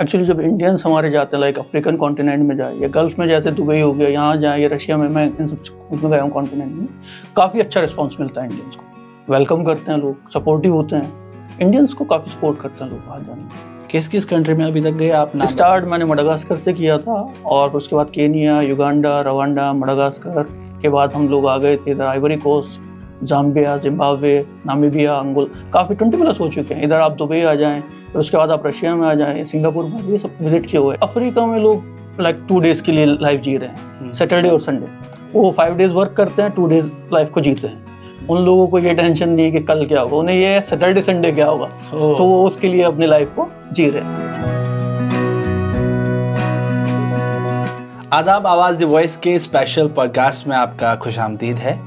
Actually जब Indians हमारे जाते हैं लाइक अफ्रीकन कॉन्टिनेंट में जाए या गल्फ में जैसे दुबई हो गया, यहाँ जाए या रशिया में, मैं इन सब उसमें गया हूँ कॉन्टिनेंट में, काफ़ी अच्छा रिस्पॉन्स मिलता है इंडियंस को। वेलकम करते हैं लोग, सपोर्टिव होते हैं, इंडियंस को काफ़ी सपोर्ट करते हैं लोग बाहर जाने में। किस किस कंट्री में अभी तक गए आप? स्टार्ट मैंने मडागास्कर से किया था और उसके बाद केनिया, युगांडा, रवांडा, मडागास्कर के बाद हम लोग आ गए थे इधर Ivory Coast, Zambia, Zimbabwe, Namibia, Angola, काफ़ी 20+ हो चुके हैं। इधर आप दुबई आ जाएं, फिर उसके बाद आप रशिया में आ जाएं, सिंगापुर में, ये सब विजिट किए हुए। अफ्रीका में लोग लाइक 2 डेज के लिए लाइफ जी रहे हैं, सैटरडे और संडे। वो 5 डेज वर्क करते हैं, 2 डेज लाइफ को जीते हैं। उन लोगों को ये टेंशन नहीं है कि कल क्या होगा, उन्हें ये है सैटरडे संडे क्या होगा, तो वो उसके लिए अपनी लाइफ को जी रहे हैं। आदाब, आवाज़ द वॉइस के स्पेशल पॉडकास्ट में आपका खुशामदीद है।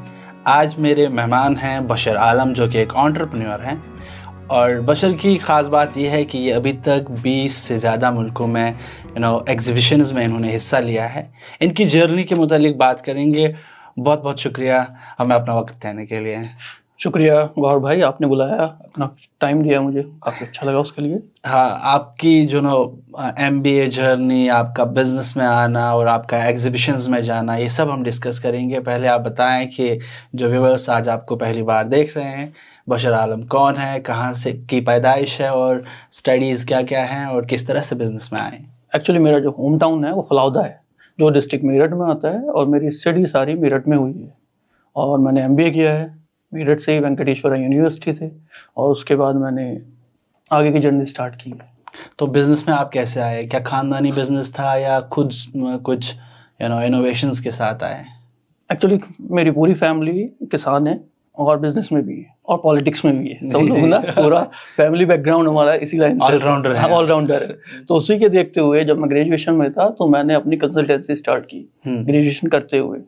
आज मेरे मेहमान हैं बशर आलम, जो कि एक एंटरप्रेन्योर हैं। और बशर की ख़ास बात यह है कि ये अभी तक 20 से ज़्यादा मुल्कों में एग्जीबिशंस में इन्होंने हिस्सा लिया है। इनकी जर्नी के मुतालिक बात करेंगे। बहुत बहुत शुक्रिया हमें अपना वक्त देने के लिए। शुक्रिया गौर भाई, आपने बुलाया, अपना टाइम दिया मुझे, काफ़ी अच्छा लगा उसके लिए। हाँ, आपकी जो MBA जर्नी, आपका बिजनेस में आना और आपका एग्जीबिशंस में जाना, ये सब हम डिस्कस करेंगे। पहले आप बताएं कि जो व्यूअर्स आज आपको पहली बार देख रहे हैं, बशर आलम कौन है, कहाँ से की पैदाइश है और स्टडीज़ क्या क्या हैं और किस तरह से बिजनेस में आए। एक्चुअली मेरा जो होम टाउन है वो फलौदा है, जो डिस्ट्रिक्ट मेरठ में आता है, और मेरी स्टडी सारी मेरठ में हुई है। और मैंने MBA किया है मेरठ से ही, वेंकटेश्वरा यूनिवर्सिटी से, और उसके बाद मैंने आगे की जर्नी स्टार्ट की है। तो बिज़नेस में आप कैसे आए? क्या ख़ानदानी बिजनेस था या खुद कुछ इनोवेशंस के साथ आए? एक्चुअली मेरी पूरी फैमिली किसान है और बिजनेस में भी है और पॉलिटिक्स में भी है। सब लोग ना पूरा फैमिली बैकग्राउंड हमारा इसी लाइन से ऑलराउंडर है। ऑलराउंडर है। तो उसी के देखते हुए जब मैं ग्रेजुएशन में था तो मैंने अपनी कंसल्टेंसी स्टार्ट की ग्रेजुएशन करते हुए।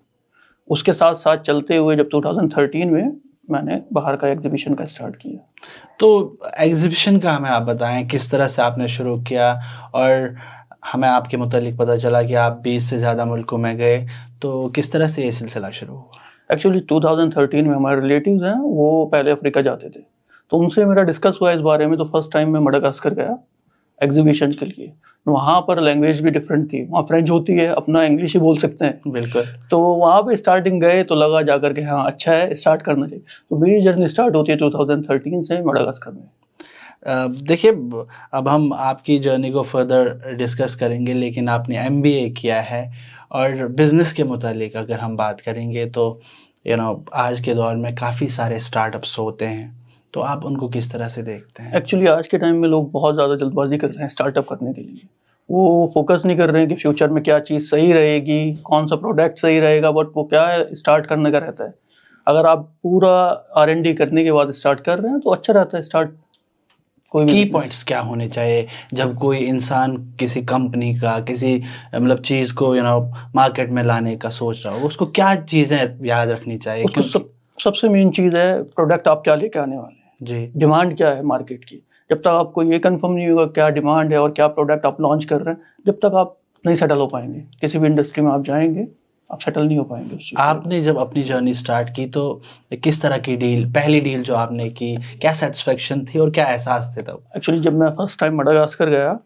उसके साथ साथ चलते हुए जब 2013 में मैंने बाहर का एग्जीबिशन का स्टार्ट किया। तो एग्जीबिशन का हमें आप बताएं, किस तरह से आपने शुरू किया? और हमें आपके मुतालिक पता चला कि आप 20 से ज़्यादा मुल्कों में गए, तो किस तरह से ये सिलसिला शुरू हुआ? एक्चुअली 2013 में हमारे रिलेटिव्स हैं, वो पहले अफ्रीका जाते थे, तो उनसे मेरा डिस्कस हुआ इस बारे में। तो फर्स्ट टाइम मैं मडागास्कर गया एग्जीबिशन के लिए। वहाँ पर लैंग्वेज भी डिफरेंट थी, वहाँ फ्रेंच होती है, अपना इंग्लिश ही बोल सकते हैं। बिल्कुल। तो वहाँ पे स्टार्टिंग गए तो लगा जाकर के हाँ अच्छा है, स्टार्ट करना चाहिए। तो मेरी जर्नी स्टार्ट होती है 2013 से मडागास्कर में। देखिए, अब हम आपकी जर्नी को फर्दर डिस्कस करेंगे, लेकिन आपने MBA किया है और बिज़नेस के मुतालिक अगर हम बात करेंगे तो आज के दौर में काफ़ी सारे स्टार्टअप्स होते हैं, तो आप उनको किस तरह से देखते हैं? एक्चुअली आज के टाइम में लोग बहुत ज़्यादा जल्दबाजी कर रहे हैं स्टार्टअप करने के लिए। वो फोकस नहीं कर रहे हैं कि फ्यूचर में क्या चीज़ सही रहेगी, कौन सा प्रोडक्ट सही रहेगा, बट वो क्या है, स्टार्ट करने का रहता है। अगर आप पूरा R&D करने के बाद स्टार्ट कर रहे हैं तो अच्छा रहता है स्टार्ट। की पॉइंट्स क्या होने चाहिए जब कोई इंसान किसी कंपनी का किसी मतलब चीज़ को मार्केट में लाने का सोच रहा हो, उसको क्या चीज़ें याद रखनी चाहिए? सबसे मेन चीज़ है प्रोडक्ट आप क्या लेके आने वाले हैं जी, डिमांड क्या है मार्केट की। जब तक आपको ये कंफर्म नहीं होगा क्या डिमांड है और क्या प्रोडक्ट आप लॉन्च कर रहे हैं, जब तक आप नहीं सेटल हो पाएंगे। किसी भी इंडस्ट्री में आप जाएंगे, आप सेटल नहीं हो पाएंगे। आपने जब अपनी जर्नी स्टार्ट की तो किस तरह की पहली डील जो आपने की, क्या सेटिस्फेक्शन थी और क्या एहसास थे तब? एक्चुअली जब मैं फर्स्ट टाइम मडागास्कर गया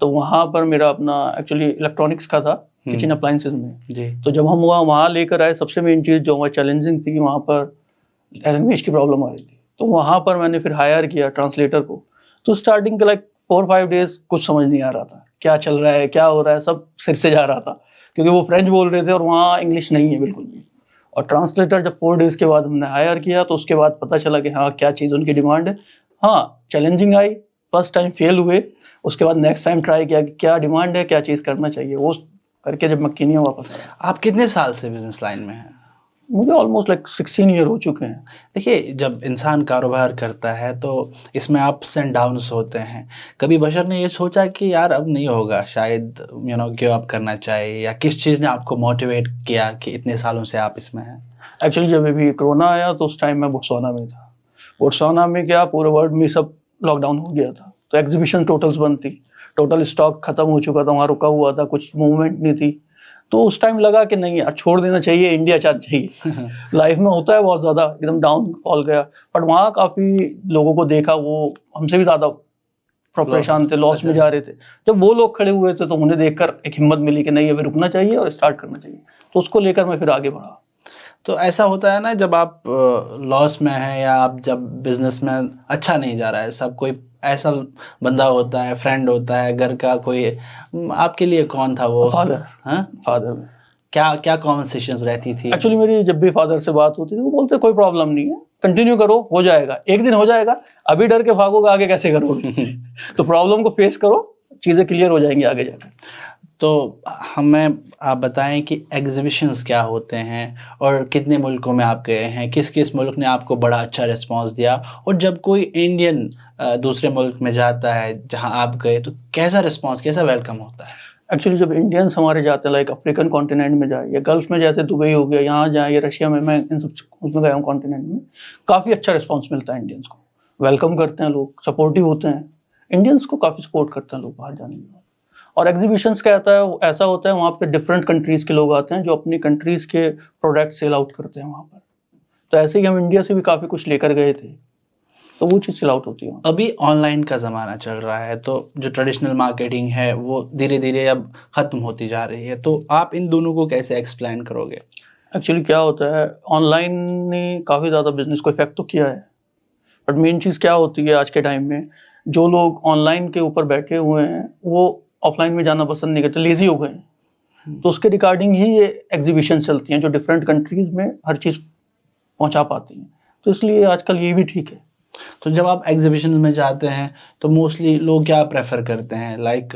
तो वहाँ पर मेरा अपना एक्चुअली इलेक्ट्रॉनिक्स का था, किचन अप्लायंसेज में जी। तो जब हम वहाँ लेकर आए, सबसे मेन चीज़ जो वहाँ चैलेंजिंग थी, वहाँ पर लैंग्वेज की प्रॉब्लम आ रही थी। तो वहाँ पर मैंने फिर हायर किया ट्रांसलेटर को। तो स्टार्टिंग के लाइक 4-5 डेज कुछ समझ नहीं आ रहा था, क्या चल रहा है, क्या हो रहा है, सब सिर से जा रहा था, क्योंकि वो फ्रेंच बोल रहे थे और वहाँ इंग्लिश नहीं है बिल्कुल भी। और ट्रांसलेटर जब 4 डेज के बाद हमने हायर किया तो उसके बाद पता चला कि हाँ क्या चीज़ उनकी डिमांड है। हाँ, चैलेंजिंग आई, फर्स्ट टाइम फेल हुए, उसके बाद नेक्स्ट टाइम ट्राई किया कि क्या डिमांड है, क्या चीज़ करना चाहिए, वो करके जब मैं केनिया वापस आया। आप कितने साल से बिजनेस लाइन में हैं? मुझे ऑलमोस्ट लाइक 16 ईयर हो चुके हैं। देखिए, जब इंसान कारोबार करता है तो इसमें अप्स एंड डाउन्स होते हैं। कभी बशर ने ये सोचा कि यार अब नहीं होगा, शायद गिव अप करना चाहिए, या किस चीज़ ने आपको मोटिवेट किया कि इतने सालों से आप इसमें हैं? एक्चुअली जब अभी कोरोना आया तो उस टाइम मैं बोत्सवाना में था। बोत्सवाना में क्या पूरे वर्ल्ड में सब लॉकडाउन हो गया था, तो एग्जीबिशन टोटल्स बंद थी, टोटल स्टॉक खत्म हो चुका था, वहाँ रुका हुआ था, कुछ मूवमेंट नहीं थी। तो उस टाइम लगा कि नहीं यार, छोड़ देना चाहिए, इंडिया चाहिए। लाइफ में होता है बहुत ज़्यादा एकदम डाउन फॉल गया, बट वहाँ काफ़ी लोगों को देखा, वो हमसे भी ज़्यादा परेशान थे, लॉस में जा रहे थे। जब वो लोग खड़े हुए थे तो उन्हें देखकर एक हिम्मत मिली कि नहीं, अभी रुकना चाहिए और स्टार्ट करना चाहिए। तो उसको लेकर मैं फिर आगे बढ़ा। तो ऐसा होता है ना, जब आप लॉस में हैं या आप जब बिजनेस में अच्छा नहीं जा रहा है, सब कोई ऐसा बंदा होता है, फ्रेंड होता है, घर का कोई, आपके लिए कौन था वो? फादर। हाँ, फादर। क्या क्या कॉन्वर्सेशंस रहती थी? एक्चुअली मेरी जब भी फादर से बात होती थी वो बोलते कोई प्रॉब्लम नहीं है, कंटिन्यू करो, हो जाएगा, एक दिन हो जाएगा, अभी डर के भागोगे आगे कैसे करोगे? तो प्रॉब्लम को फेस करो, चीजें क्लियर हो जाएंगी आगे जाकर। तो हमें आप बताएं कि एग्जीबिशंस क्या होते हैं और कितने मुल्कों में आप गए हैं, किस किस मुल्क ने आपको बड़ा अच्छा रिस्पांस दिया, और जब कोई इंडियन दूसरे मुल्क में जाता है जहां आप गए तो कैसा रिस्पांस, कैसा वेलकम होता है? एक्चुअली जब इंडियंस हमारे जाते हैं, लाइक अफ्रीकन कॉन्टिनेंट में जाए या गल्फ में, जैसे दुबई हो गया, यहाँ जाए या रशिया में, मैं इन सब उसमें गया हूँ कॉन्टिनेंट में, काफ़ी अच्छा रिस्पांस मिलता है इंडियंस को, वेलकम करते हैं लोग, सपोर्टिव होते हैं, इंडियंस को काफ़ी सपोर्ट करते हैं लोग बाहर जाने में। और एग्जीबिशंस क्या होता है, ऐसा होता है वहाँ पे डिफरेंट कंट्रीज़ के लोग आते हैं जो अपनी कंट्रीज़ के प्रोडक्ट सेल आउट करते हैं वहाँ पर। तो ऐसे ही हम इंडिया से भी काफ़ी कुछ लेकर गए थे, तो वो चीज़ सेल आउट होती है। अभी ऑनलाइन का ज़माना चल रहा है, तो जो ट्रेडिशनल मार्केटिंग है वो धीरे धीरे अब ख़त्म होती जा रही है, तो आप इन दोनों को कैसे एक्सप्लेन करोगे? एक्चुअली क्या होता है, ऑनलाइन ने काफ़ी ज़्यादा बिजनेस को इफेक्ट तो किया है, बट मेन चीज़ क्या होती है आज के टाइम में, जो लोग ऑनलाइन के ऊपर बैठे हुए हैं वो ऑफलाइन में जाना पसंद नहीं करते, लेजी हो गए हैं। तो उसके रिगार्डिंग ही ये एग्जीबिशन चलती हैं जो डिफरेंट कंट्रीज में हर चीज़ पहुंचा पाती हैं, तो इसलिए आजकल ये भी ठीक है। तो जब आप एग्जीबिशन में जाते हैं तो मोस्टली लोग क्या प्रेफर करते हैं, लाइक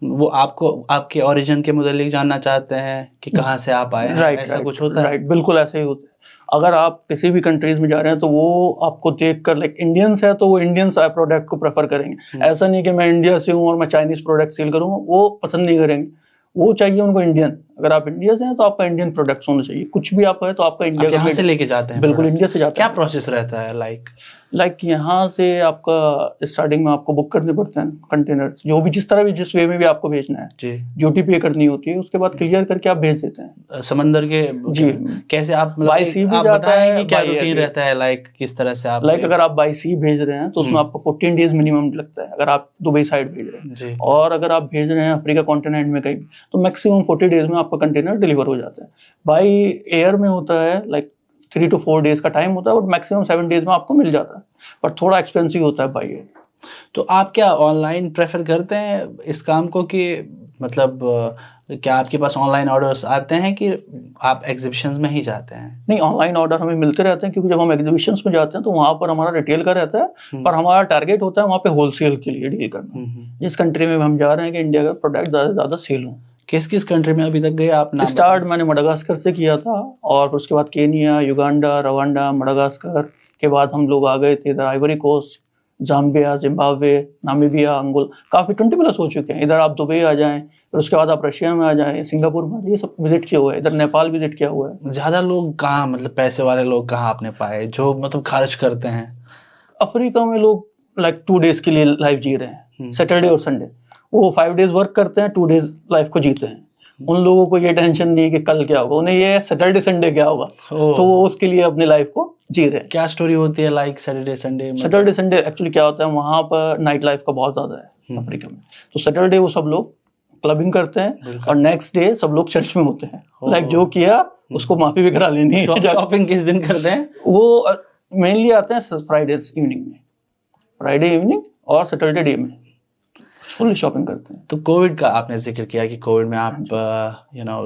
वो आपको आपके ओरिजिन के मुतालिक जानना चाहते हैं कि कहाँ से आप आए हैं, ऐसा कुछ होता है? राइट, बिल्कुल ऐसा ही होता है। अगर आप किसी भी कंट्रीज में जा रहे हैं तो वो आपको देखकर, लाइक इंडियंस है तो वो इंडियंस प्रोडक्ट को प्रेफर करेंगे। ऐसा नहीं कि मैं इंडिया से हूँ और मैं चाइनीज प्रोडक्ट सेल करूँगा, वो पसंद नहीं करेंगे, वो चाहिए उनको इंडियन। अगर आप इंडिया से हैं तो आपका इंडियन प्रोडक्ट्स होना चाहिए, कुछ भी आप है तो आपका इंडिया यहाँ से लेके जाते हैं? बिल्कुल इंडिया से जाते हैं। हैं। क्या प्रोसेस रहता है? लाइक यहाँ से आपका स्टार्टिंग में आपको बुक करने पड़ते हैं कंटेनर्स, जो भी जिस तरह भी जिस वे में भी आपको भेजना है जी, ड्यूटी पे करनी होती है, उसके बाद क्लियर करके आप भेज देते हैं समंदर के जी। कैसे आप बाई सी भी जाता है, क्या रूटीन रहता है, लाइक किस तरह से आप, लाइक अगर आप बाई सी भेज रहे हैं तो उसमें आपको 14 डेज मिनिमम लगता है, अगर आप दुबई साइड भेज रहे हैं, और अगर आप भेज रहे हैं अफ्रीका कॉन्टिनेंट में कहीं तो मैक्सिमम 40 डेज में आपका कंटेनर डिलीवर हो जाता है। बाई एयर में होता है लाइक 3 to 4 डेज का टाइम होता है, और मैक्सिमम 7 डेज में आपको मिल जाता है, पर थोड़ा एक्सपेंसिव होता है बाई एयर। तो आप क्या ऑनलाइन प्रेफर करते हैं इस काम को, कि मतलब क्या आपके पास ऑनलाइन ऑर्डर्स आते हैं कि आप एग्जीबिशंस में ही जाते हैं? नहीं, ऑनलाइन ऑर्डर हमें मिलते रहते हैं, क्योंकि जब हम एग्जीबिशंस में जाते हैं तो वहाँ पर हमारा रिटेल का रहता है, पर हमारा टारगेट होता है वहाँ पे होलसेल के लिए डील करना, जिस कंट्री में हम जा रहे हैं कि इंडिया का प्रोडक्ट ज़्यादा से ज़्यादा सेल हो। किस किस कंट्री में अभी तक गए आप? स्टार्ट मैंने मडागास्कर से किया था, और उसके बाद केनिया, युगांडा, रवांडा, मडागास्कर के बाद हम लोग आ गए थे इधर Ivory Coast, Zambia, Zimbabwe, Namibia, Angola, काफ़ी 20+ हो चुके हैं। इधर आप दुबई आ जाएं, फिर उसके बाद आप रशिया में आ जाएं, सिंगापुर में, ये सब विजिट किया हुआ है। इधर नेपाल विजिट किया हुआ है। ज़्यादा लोग कहाँ, मतलब पैसे वाले लोग कहाँ आपने पाए जो मतलब खर्च करते हैं? अफ्रीका में लोग लाइक 2 डेज के लिए लाइफ जी रहे हैं, सैटरडे और संडे, वो 5 डेज वर्क करते हैं, 2 डेज लाइफ को जीते हैं। उन लोगों को ये टेंशन नहीं है कि कल क्या होगा, उन्हें ये सैटरडे संडे क्या होगा, तो वो उसके लिए अपनी लाइफ को जी रहे हैं। क्या स्टोरी होती है like Saturday Sunday? Saturday Sunday actually क्या होता है, वहाँ पर नाइट लाइफ का बहुत ज्यादा है अफ्रीका में, तो सैटरडे वो सब लोग क्लबिंग करते हैं, और नेक्स्ट डे सब लोग चर्च में होते हैं। लाइक जो किया उसको माफी भी करा लेनी है। शॉपिंग किस दिन करते हैं? वो मेनली आते हैं फ्राइडे इवनिंग में, फ्राइडे इवनिंग और सैटरडे डे में फुल शॉपिंग करते हैं। तो कोविड का आपने जिक्र किया कि कोविड में आप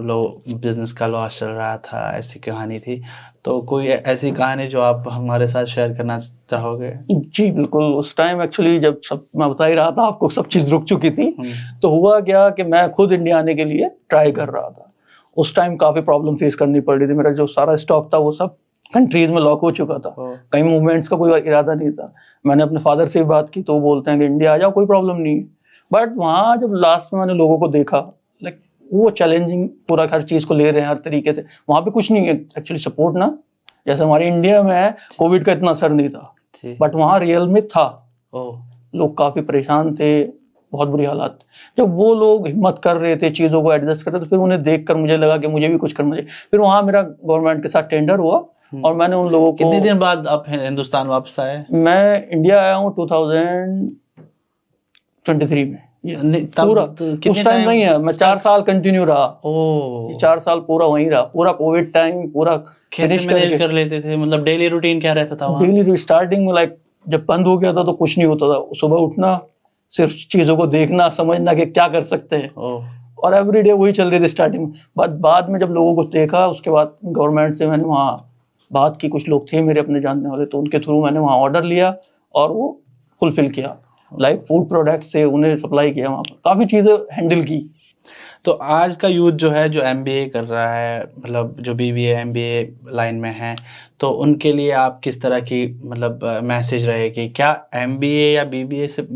लो बिजनेस का लॉस चल रहा था, ऐसी कहानी थी, तो कोई ऐसी कहानी जो आप हमारे साथ शेयर करना चाहोगे? जी बिल्कुल। उस टाइम एक्चुअली जब सब, मैं बता ही रहा था आपको, सब चीज़ रुक चुकी थी, तो हुआ क्या कि मैं खुद इंडिया आने के लिए ट्राई कर रहा था। उस टाइम काफ़ी प्रॉब्लम फेस करनी पड़ रही थी, मेरा जो सारा स्टॉक था वो सब कंट्रीज में लॉक हो चुका था, कहीं मूवमेंट्स का कोई इरादा नहीं था। मैंने अपने फादर से भी बात की तो वो बोलते हैं कि इंडिया आ जाओ, कोई प्रॉब्लम नहीं है। बट वहाँ जब लास्ट में मैंने लोगों को देखा, लाइक वो चैलेंजिंग पूरा हर चीज़ को ले रहे हैं हर तरीके से, वहाँ पे कुछ नहीं है एक्चुअली सपोर्ट ना, जैसे हमारे इंडिया में है कोविड का इतना असर नहीं था, बट वहाँ रियल में था। लोग काफ़ी परेशान थे, बहुत बुरी हालात। जब वो लोग हिम्मत कर रहे थे, चीज़ों को एडजस्ट कर रहे थे, तो फिर उन्हें देखकर मुझे लगा कि मुझे भी कुछ करना चाहिए। फिर वहाँ मेरा गवर्नमेंट के साथ टेंडर हुआ, और मैंने उन लोगों को। कितने दिन बाद आप हिंदुस्तान वापस आए? मैं इंडिया आया हूँ 23 में तब पूरा कितने उस टाइम नहीं है, मैं 4 साल कंटिन्यू रहा। ओह, 4 साल पूरा वहीं रहा, पूरा कोविड टाइम पूरा कैसे मैनेज कर लेते थे? मतलब डेली रूटीन क्या रहता था वहाँ? डेली स्टार्टिंग में लाइक जब बंद हो गया था तो कुछ नहीं होता था, सुबह उठना, सिर्फ चीजों को देखना, समझना कि क्या कर सकते हैं, और एवरीडे वही चल रही थी स्टार्टिंग में। बट बाद में जब लोगों को देखा, उसके बाद गवर्नमेंट से मैंने वहाँ बात की, कुछ लोग थे मेरे अपने जानने वाले, तो उनके थ्रू मैंने वहाँ ऑर्डर लिया और वो फुलफिल किया, लाइक फूड प्रोडक्ट से उन्हें सप्लाई किया, वहाँ पर काफ़ी चीज़ें हैंडल की। तो आज का यूथ जो है, जो एमबीए कर रहा है, मतलब जो बीबीए एमबीए लाइन में है, तो उनके लिए आप किस तरह की मतलब मैसेज रहेगी? क्या एमबीए या बीबीए से,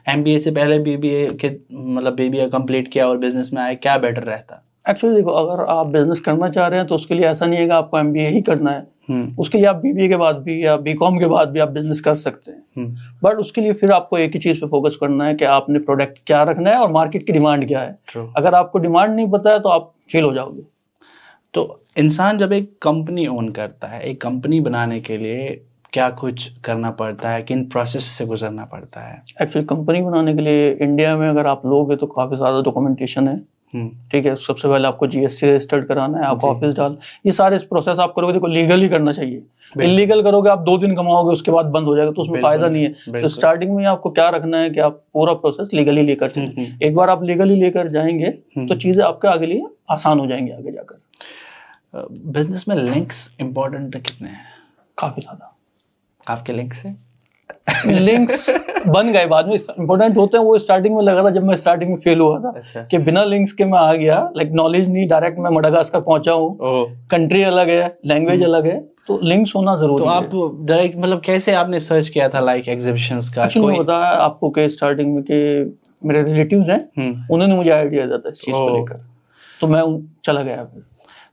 एमबीए से पहले बीबीए के मतलब बीबीए कंप्लीट किया और बिजनेस में आए, क्या बेटर रहता? एक्चुअली देखो, अगर आप बिजनेस करना चाह रहे हैं तो उसके लिए ऐसा नहीं है कि आपको एमबीए ही करना है, उसके लिए आप बीबीए के बाद भी या बीकॉम के बाद भी आप बिजनेस कर सकते हैं। बट उसके लिए फिर आपको एक ही चीज पे फोकस करना है कि आपने प्रोडक्ट क्या रखना है और मार्केट की डिमांड क्या है। अगर आपको डिमांड नहीं पता है तो आप फेल हो जाओगे। तो इंसान जब एक कंपनी ओन करता है, एक कंपनी बनाने के लिए क्या कुछ करना पड़ता है, किन प्रोसेस से गुजरना पड़ता है? एक्चुअली कंपनी बनाने के लिए इंडिया में अगर आप लोगे तो काफी ज्यादा डॉक्यूमेंटेशन है, ठीक है। सबसे पहले आपको जीएसटी रजिस्टर्ड कराना है, आपको ऑफिस डाल, ये सारे प्रोसेस आप करोगे, देखो लीगली करना चाहिए। इलीगल करोगे आप 2 दिन कमाओगे, उसके बाद बंद हो जाएगा, तो उसमें फायदा नहीं है। तो स्टार्टिंग में आपको क्या रखना है कि आप पूरा प्रोसेस लीगली लेकर चलें। एक बार आप लीगली लेकर जाएंगे तो चीजें आपके आगे लिए आसान हो जाएंगी आगे जाकर। बिजनेस में लिंक्स इंपॉर्टेंट कितने हैं? काफी ज्यादा। आपके लिंक से लिंक्स बन गए, बाद में इंपॉर्टेंट होते हैं। वो स्टार्टिंग में लगा था, जब मैं स्टार्टिंग में फेल हुआ था कि बिना लिंक्स के मैं आ गया, लाइक नॉलेज नहीं, डायरेक्ट मैं मडागास्कर पहुंचा हूँ, कंट्री अलग है, लैंग्वेज अलग है, तो लिंक्स होना जरूरी है। तो आप डायरेक्ट मतलब कैसे आपने सर्च किया था लाइक एग्जीबिशंस का? कोई बताया आपको कि स्टार्टिंग में कि मेरे रिलेटिव्स हैं, उन्होंने मुझे आइडिया दिया था इस चीज को लेकर, तो मैं चला गया फिर।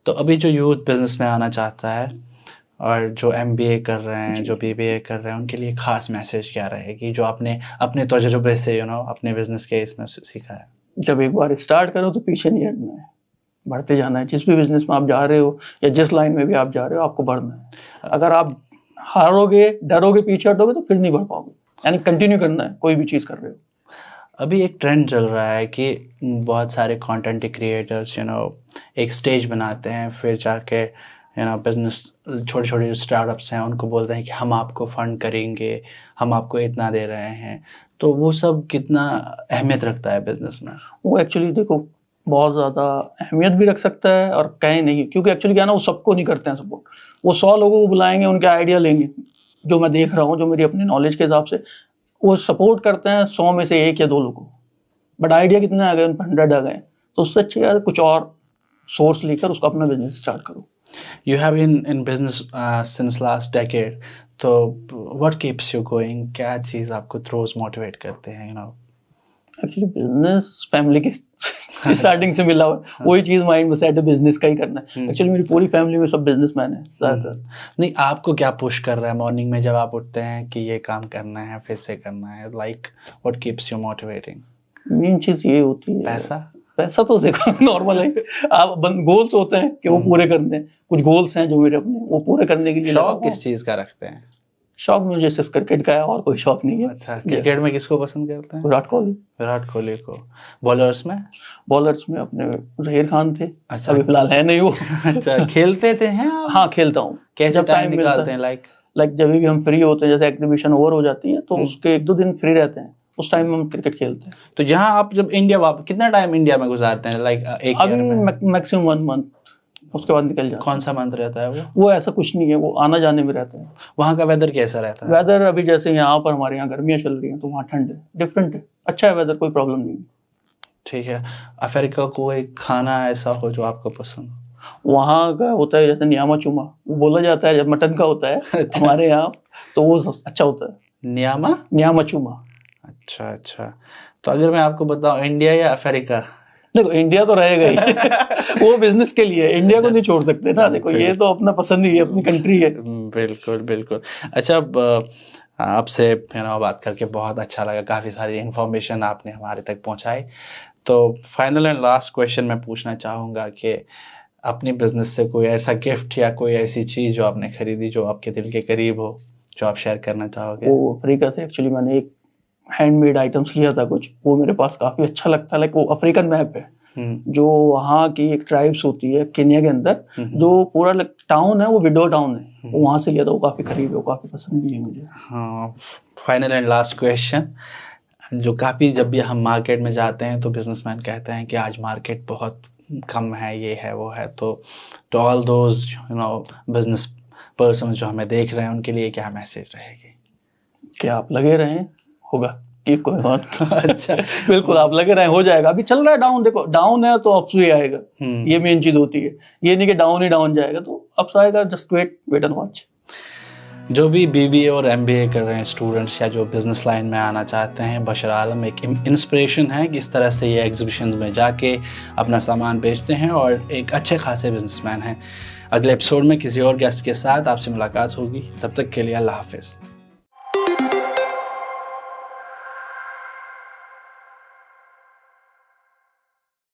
तो अभी जो यूथ बिजनेस में आना चाहता है और जो एमबीए कर रहे हैं, जो बीबीए कर रहे हैं, उनके लिए खास मैसेज क्या रहेगी जो आपने अपने तजुर्बे से अपने बिजनेस के इसमें सीखा है? जब एक बार स्टार्ट करो तो पीछे नहीं हटना है, बढ़ते जाना है। जिस भी बिजनेस में आप जा रहे हो या जिस लाइन में भी आप जा रहे हो, आपको बढ़ना है। अगर आप हारोगे, डरोगे, पीछे हटोगे तो फिर नहीं बढ़ पाओगे, यानी कंटिन्यू करना है कोई भी चीज़ कर रहे हो। अभी एक ट्रेंड चल रहा है कि बहुत सारे कंटेंट क्रिएटर्स एक स्टेज बनाते हैं, फिर जाके बिजनेस, छोटे छोटे स्टार्टअप्स हैं, उनको बोलते हैं कि हम आपको फंड करेंगे, हम आपको इतना दे रहे हैं। तो वो सब कितना अहमियत रखता है बिजनेस में? वो एक्चुअली देखो बहुत ज़्यादा अहमियत भी रख सकता है और कहीं नहीं, क्योंकि एक्चुअली क्या ना, वो सबको नहीं करते हैं सपोर्ट। वो 100 लोगों को बुलाएंगे, उनके आइडिया लेंगे, जो मैं देख रहा हूँ, जो मेरी अपनी नॉलेज के हिसाब से वो सपोर्ट करते हैं 100 में से 1 या 2 लोगों को, बट आइडिया कितने आ गए, उन पर 100 आ गए। तो उससे अच्छी यार कुछ और सोर्स लेकर उसको अपना बिजनेस स्टार्ट करो। You have been in business since last decade, तो what keeps you going? क्या चीज़ आपको रोज मोटिवेट करते हैं? एक्चुअली बिजनेस फैमिली की स्टार्टिंग से मिला हुआ, वही चीज माइंड में सेट है, बिजनेस का ही करना है। एक्चुअली मेरी पूरी फैमिली में सब बिजनेसमैन है ज्यादातर। नहीं, आपको क्या पुश कर रहा है मॉर्निंग में जब आप उठते हैं कि ये काम करना है, फिर से करना है? Like what keeps you motivating? Main चीज ये होती है पैसा। पैसा तो देखो नॉर्मल है, आप गोल्स होते हैं कि वो पूरे करने हैं। कुछ गोल्स हैं जो मेरे अपने, वो पूरे करने के लिए। शौक किस चीज का रखते हैं? शौक मुझे सिर्फ क्रिकेट का है, और कोई शौक नहीं है। अच्छा, क्रिकेट में किसको पसंद करते हैं? विराट कोहली। विराट कोहली को। बॉलर्स में? बॉलर्स में अपने जहीर खान थे। अच्छा, अभी फिलहाल है नहीं वो। अच्छा, खेलते थे हैं? हाँ, खेलता हूँ। कैसे टाइम निकालते हैं? लाइक जब भी हम फ्री होते हैं, जैसे एग्जीबिशन ओवर हो जाती है तो उसके 1-2 दिन फ्री रहते हैं, उस टाइम में हम क्रिकेट खेलते हैं। तो यहाँ आप जब इंडिया वापस, कितना टाइम इंडिया में गुजारते हैं? लाइक एक अभी मैक्सिमम 1 मंथ, उसके बाद निकल जाता है। कौन सा मंथ रहता है वो ऐसा कुछ नहीं है, वो आना जाने में रहता है। वहाँ का वेदर कैसा रहता है? वेदर अभी जैसे यहाँ पर हमारे यहाँ गर्मियाँ चल रही हैं, तो वहाँ ठंड है, डिफरेंट है, अच्छा है वेदर, कोई प्रॉब्लम नहीं है। ठीक है। अफ्रीका कोई खाना ऐसा हो जो आपको पसंद? वहाँ का होता है जैसे न्यामा चुमा, वो बोला जाता है, जब मटन का होता है हमारे यहाँ, तो वो अच्छा होता है। न्यामा चुमा। अच्छा। तो अगर मैं आपको बताऊं, इंडिया या अफ्रीका? देखो इंडिया तो रहेगा ही वो बिजनेस के लिए, इंडिया को नहीं छोड़ सकते ना। देखो ये तो अपना पसंद ही है, अपनी कंट्री है। बिल्कुल। अच्छा, आपसे बात करके बहुत अच्छा लगा, काफ़ी सारी इन्फॉर्मेशन आपने हमारे तक पहुंचाई। तो फाइनल एंड लास्ट क्वेश्चन मैं पूछना चाहूँगा कि अपनी बिजनेस से कोई ऐसा गिफ्ट या कोई ऐसी चीज़ जो आपने खरीदी जो आपके दिल के करीब हो, जो आप शेयर करना चाहोगे? वो अफ्रीका से एक्चुअली मैंने एक हैंडमेड आइटम्स लिया था कुछ, वो मेरे पास काफी अच्छा लगता है। लाइक वो अफ्रीकन मैप है, जो वहाँ की एक ट्राइब्स होती है केन्या के अंदर, जो पूरा टाउन है वो विडो टाउन है, वो वहाँ से लिया था। वो काफी करीब है, वो काफी पसंद भी है मुझे। हाँ, फाइनल एंड लास्ट क्वेश्चन, जो काफ़ी जब भी हम मार्केट में जाते हैं तो बिजनेसमैन कहते हैं कि आज मार्केट बहुत कम है, ये है वो है, तो to all those business person जो हमें देख रहे हैं उनके लिए क्या मैसेज रहेगी? क्या आप लगे रहें, होगा, कीप गोइंग ऑन। अच्छा, बिल्कुल आप लगे रहें, हो जाएगा। अभी चल रहा है डाउन, देखो डाउन है तो अप्स भी आएगा, ये मेन चीज होती है। ये नहीं कि डाउन ही डाउन जाएगा, तो अप्स आएगा, जस्ट वेट एंड वॉच। जो भी बीबीए और एमबीए कर रहे हैं स्टूडेंट्स या जो बिजनेस लाइन में आना चाहते हैं, बशर आलम एक इंस्पिरेशन है। किस तरह से ये एग्जीबिशन में जाके अपना सामान बेचते हैं और एक अच्छे खासे बिजनेसमैन हैं। अगले एपिसोड में किसी और गेस्ट के साथ आपसे मुलाकात होगी, तब तक के लिए अल्लाह हाफिज़।